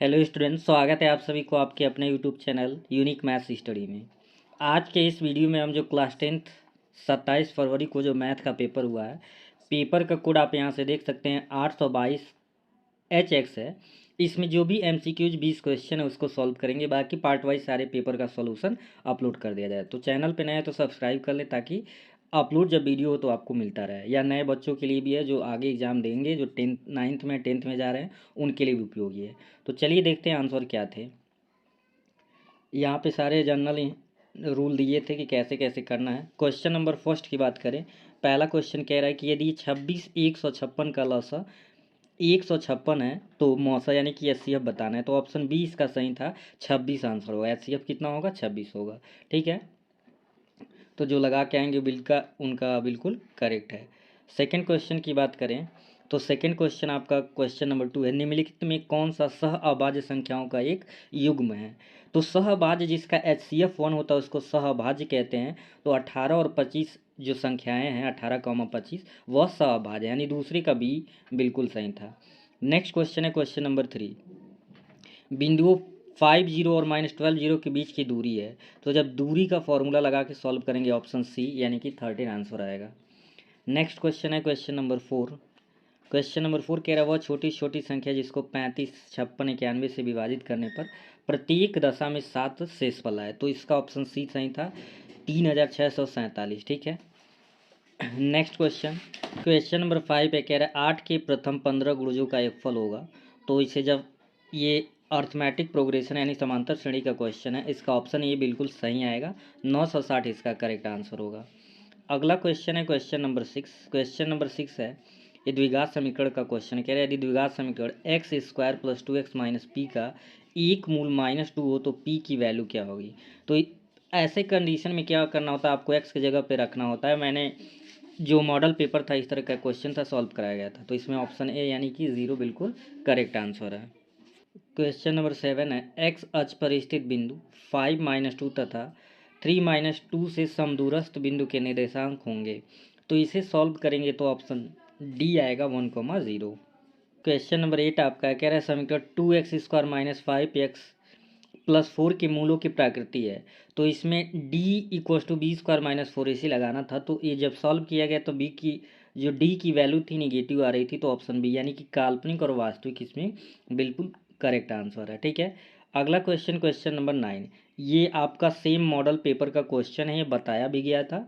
Hello students, स्वागत है आप सभी को आपके अपने YouTube channel unique maths study में। आज के इस वीडियो में हम जो क्लास 10th 27 फरवरी को जो मैथ का पेपर हुआ है, पेपर का कोड आप यहां से देख सकते हैं 822 HX है। इसमें जो भी MCQs 20 क्वेश्चन है उसको सॉल्व करेंगे, बाकी पार्ट वाइज सारे पेपर का सॉल्यूशन अपलोड कर दिया जाए। तो चैनल पे नए हैं तो सब्सक्राइब कर लें ताकि अपलोड जब वीडियो हो तो आपको मिलता रहे, या नए बच्चों के लिए भी है जो आगे एग्जाम देंगे, जो 9th में 10th में जा रहे हैं उनके लिए भी उपयोगी है। तो चलिए देखते हैं आंसर क्या थे। यहाँ पे सारे जनरल रूल दिए थे कि कैसे कैसे करना है। क्वेश्चन नंबर फर्स्ट की बात करें, पहला क्वेश्चन कह रहा है कि यदि 26 156 का लसा 156 है तो मौसा यानी कि HCF बताना है। तो ऑप्शन बी इसका सही था, 26 आंसर होगा। HCF कितना होगा? 26 होगा। ठीक है, तो जो लगा के आएंगे बिल का उनका बिल्कुल करेक्ट है। सेकंड क्वेश्चन की बात करें तो सेकंड क्वेश्चन आपका क्वेश्चन नंबर 2 है, निम्नलिखित में कौन सा सह अभाज्य संख्याओं का एक युग्म है। तो सह अभाज्य जिसका HCF 1 होता है उसको सह अभाज्य कहते हैं। तो 18 और 25 जो संख्याएं हैं 18, 25 वह सह अभाज्य, यानी दूसरे का बी बिल्कुल सही था। नेक्स्ट क्वेश्चन है क्वेश्चन नंबर 3, बिंदुओं 5 0 और -12 0 के बीच की दूरी है। तो जब दूरी का फॉर्मूला लगा के सॉल्व करेंगे ऑप्शन सी यानी कि 13 आंसर आएगा। नेक्स्ट क्वेश्चन है क्वेश्चन नंबर 4। क्वेश्चन नंबर 4 कह रहा है वह छोटी छोटी संख्या जिसको 35, 56, 91 से विभाजित करने पर प्रत्येक दशा में 7 शेष फल आए। तो इसका ऑप्शन सी सही था, 3647। ठीक है। नेक्स्ट क्वेश्चन, क्वेश्चन नंबर 5 है, कह रहा है 8 के प्रथम 15 गुणजों का एक फल होगा। तो इसे जब ये अर्थमेटिक प्रोग्रेशन यानी समांतर श्रेणी का क्वेश्चन है, इसका ऑप्शन ये बिल्कुल सही आएगा, 960 इसका करेक्ट आंसर होगा। अगला क्वेश्चन है क्वेश्चन नंबर 6। क्वेश्चन नंबर 6 है, ये द्विघात समीकरण का क्वेश्चन कह रहा है यदि द्विघात समीकरण x² + 2x - p का एक मूल -2 हो तो p की वैल्यू क्या होगी। तो ऐसे कंडीशन में क्या करना होता है, आपको x की जगह पे रखना होता है। मैंने जो मॉडल पेपर था इस तरह का क्वेश्चन था, सॉल्व कराया गया था। तो इसमें ऑप्शन ए यानी कि 0 बिल्कुल करेक्ट आंसर है। क्वेश्चन नंबर 7 है, एक्स अक्ष पर स्थित बिंदु 5 - 2 तथा 3 - 2 से समदूरस्थ बिंदु के निर्देशांक होंगे। तो इसे सॉल्व करेंगे तो ऑप्शन डी आएगा, 1, 0। क्वेश्चन नंबर 8 आपका कह रहा है समीकरण 2x² - 5x + 4 के मूलों की प्रकृति है। तो इसमें d = b² - 4 AC लगाना था। तो ये जब सॉल्व किया गया तो b की जो d की वैल्यू थी निगेटिव आ रही थी। तो ऑप्शन बी यानी कि काल्पनिक और वास्तविक इसमें बिल्कुल करेक्ट आंसर है। ठीक है। अगला क्वेश्चन क्वेश्चन नंबर 9, ये आपका सेम मॉडल पेपर का क्वेश्चन है। ये बताया भी गया था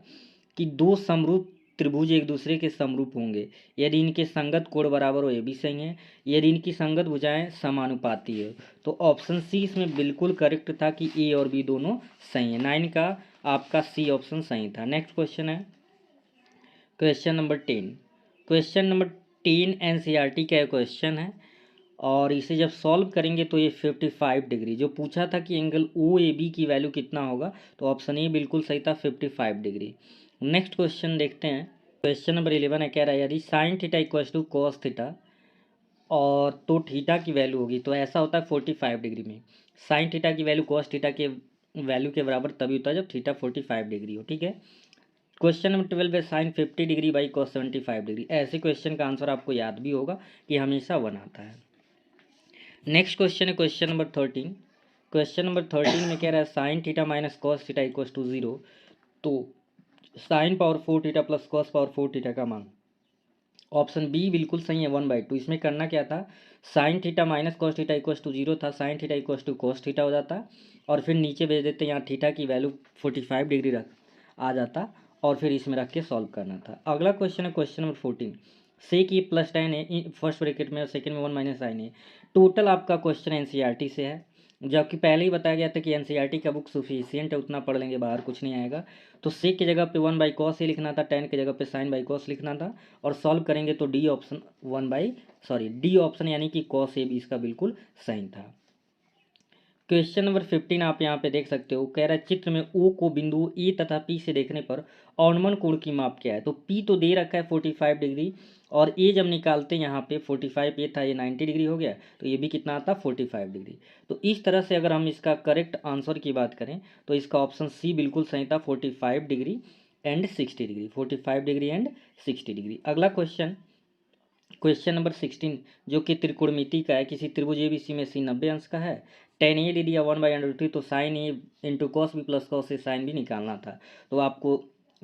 कि दो समरूप त्रिभुज एक दूसरे के समरूप होंगे यदि इनके संगत कोण बराबर हो, ये भी सही है। यदि इनकी संगत भुजाएं समानुपाती है। तो ऑप्शन सी इसमें बिल्कुल करेक्ट था कि ए और बी दोनों सही है। 9 का आपका सी ऑप्शन सही था। नेक्स्ट क्वेश्चन है question number 10। Question number 10 NCERT का क्वेश्चन है और इसे जब सॉल्व करेंगे तो ये 55 डिग्री जो पूछा था कि एंगल OAB की वैल्यू कितना होगा, तो ऑप्शन ए बिल्कुल सही था, 55 डिग्री। नेक्स्ट क्वेश्चन देखते हैं क्वेश्चन नंबर 11 है, कह रहा है यदि sin θ = cos θ और तो थीटा की वैल्यू होगी। तो ऐसा होता है 45 डिग्री में sin θ की वैल्यू cos θ के वैल्यू के बराबर तभी होता है जब थीटा 45 डिग्री हो। ठीक है। क्वेश्चन नंबर 12 है, sin 50 degree by cos 75 degree. ऐसे क्वेश्चन का आंसर आपको याद भी होगा कि हमेशा 1 आता है। नेक्स्ट क्वेश्चन है क्वेश्चन नंबर 13। क्वेश्चन नंबर 13 में कह रहा है sin θ - cos θ = 0। तो sin पावर 4 θ + cos पावर 4 θ का मान ऑप्शन बी बिल्कुल सही है, 1/2। इसमें करना क्या था, sin θ - cos θ = 0 था, sin θ = cos θ हो जाता और फिर नीचे भेज देते, यहाँ थीटा की वैल्यू 45 डिग्री रख आ जाता और फिर इसमें रख के सॉल्व करना था। अगला क्वेश्चन है क्वेश्चन नंबर 14। सेक ये प्लस tan है फर्स्ट ब्रैकेट में और सेकंड में 1 - sin है। टोटल आपका क्वेश्चन NCERT से है, जबकि पहले ही बताया गया था कि NCERT का बुक सफिशियंट है, उतना पढ़ लेंगे, बाहर कुछ नहीं आएगा। तो सेक की जगह पे 1/cos ही लिखना था, tan की जगह पे sin/cos लिखना था और सॉल्व करेंगे तो डी ऑप्शन डी ऑप्शन यानी कि cos A इसका बिल्कुल सही था। क्वेश्चन नंबर 15 आप यहाँ पे देख सकते हो, कह रहा है चित्र में O को बिंदु A तथा P से देखने पर औन्मन कोण की माप क्या है। तो P तो दे रखा है 45 डिग्री और A जब निकालते हैं यहाँ पे 45 A था, ये 90 डिग्री हो गया, तो ये भी कितना आता 45 डिग्री। तो इस तरह से अगर हम इसका करेक्ट आंसर की बात करें तो इसका ऑप्शन सी बिल्कुल सही था, 45 degree and 60 degree, 45 degree and 60 degree. अगला क्वेश्चन क्वेश्चन नंबर 16 जो कि त्रिकोणमिति का है, किसी त्रिभुज एबीसी में सी 90 अंश का है, टेन ए दे दिया 1/√3, तो sine A into cos B plus cos A sine भी निकालना था। तो आपको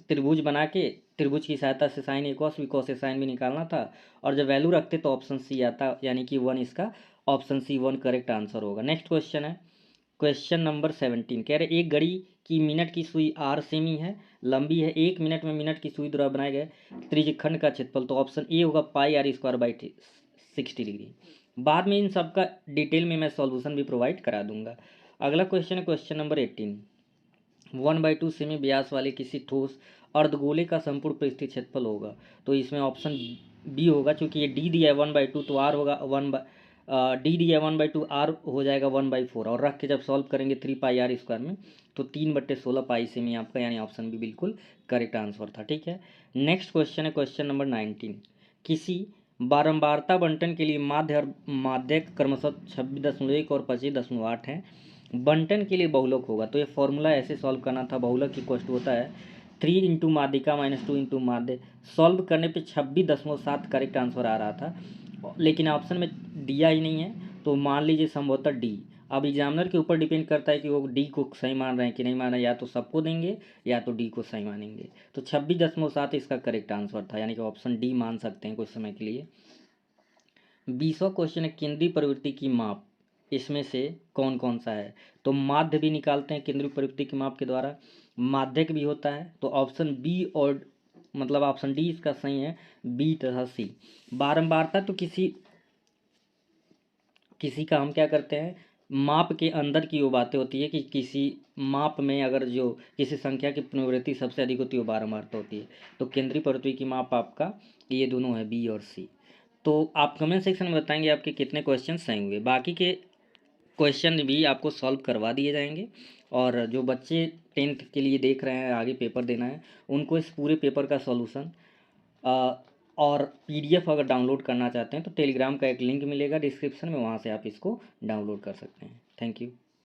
त्रिभुज बना के त्रिभुज की सहायता से sign A cos A sine भी निकालना था, और जब वैल्यू रखते तो ऑप्शन सी आता, यानी कि 1 इसका ऑप्शन सी 1 करेक्ट आंसर होगा। नेक्स्ट क्वेश्चन है क्वेश्चन नंबर 17, कह रहे एक घड़ी की मिनट की सुई आर सेमी है, लंबी है, 1 मिनट में मिनट की सुई द्वारा बनाए गए त्रिज्यखंड का क्षेत्रफल, तो ऑप्शन ए होगा पाई आर स्क्वायर बाई 60 डिग्री। बाद में इन सब का डिटेल में मैं सॉल्यूशन भी प्रोवाइड करा दूंगा। अगला क्वेश्चन है क्वेश्चन नंबर 18, 1/2 सेमी व्यास वाले किसी ठोस अर्धगोले का संपूर्ण पृष्ठीय क्षेत्रफल होगा, तो इसमें ऑप्शन बी होगा, क्योंकि ये डी दिया है 1/2 तो आर होगा डी दिया 1/2 आर हो जाएगा 1/4, और रख के जब सॉल्व करेंगे 3 पाई आर स्क्वायर में तो 3/16 पाई सेमी आपका, यानी ऑप्शन बी बिल्कुल करेक्ट आंसर था। ठीक है, नेक्स्ट क्वेश्चन है क्वेश्चन नंबर 19, किसी बारंबारता बंटन के लिए माध्य और माध्यक क्रमशः 26.1 और 25.8 हैं, बंटन के लिए बहुलक होगा, तो ये फॉर्मूला ऐसे सॉल्व करना था। बहुलक इक्वल टू होता है 3 इंटू माध्यिका माइनस 2 इंटू माध्य। सॉल्व करने पे 26.7 करेक्ट आंसर आ रहा था, लेकिन ऑप्शन में दिया ही नहीं है, तो मान लीजिए संभवतः डी। अब एग्जामिनर के ऊपर डिपेंड करता है कि वो डी को सही मान रहे हैं कि नहीं मान रहे हैं, या तो सबको देंगे या तो डी को सही मानेंगे। तो 26.7 इसका करेक्ट आंसर था, यानी कि ऑप्शन डी मान सकते हैं कुछ समय के लिए। 20वां क्वेश्चन है केंद्रीय प्रवृत्ति की माप, इसमें से कौन कौन सा है, तो माध्य भी निकालते हैं केंद्रीय प्रवृत्ति की माप के द्वारा, माध्यक भी होता है, तो ऑप्शन बी और मतलब ऑप्शन डी इसका सही है, बी तथा सी। बारंबारता तो किसी का हम क्या करते हैं, माप के अंदर की वो बातें होती है कि किसी माप में अगर जो किसी संख्या की पुनरावृत्ति सबसे अधिक होती है वो बारंबारता होती है, तो केंद्रीय प्रवृत्ति की माप आपका ये दोनों है, बी और सी। तो आप कमेंट सेक्शन में बताएंगे आपके कितने क्वेश्चन सही हुए, बाकी के क्वेश्चन भी आपको सॉल्व करवा दिए जाएंगे। और जो बच्चे 10th के लिए देख रहे हैं, आगे पेपर देना है, उनको इस पूरे पेपर का सॉल्यूशन और पीडीएफ अगर डाउनलोड करना चाहते हैं तो टेलीग्राम का एक लिंक मिलेगा डिस्क्रिप्शन में, वहाँ से आप इसको डाउनलोड कर सकते हैं। Thank you.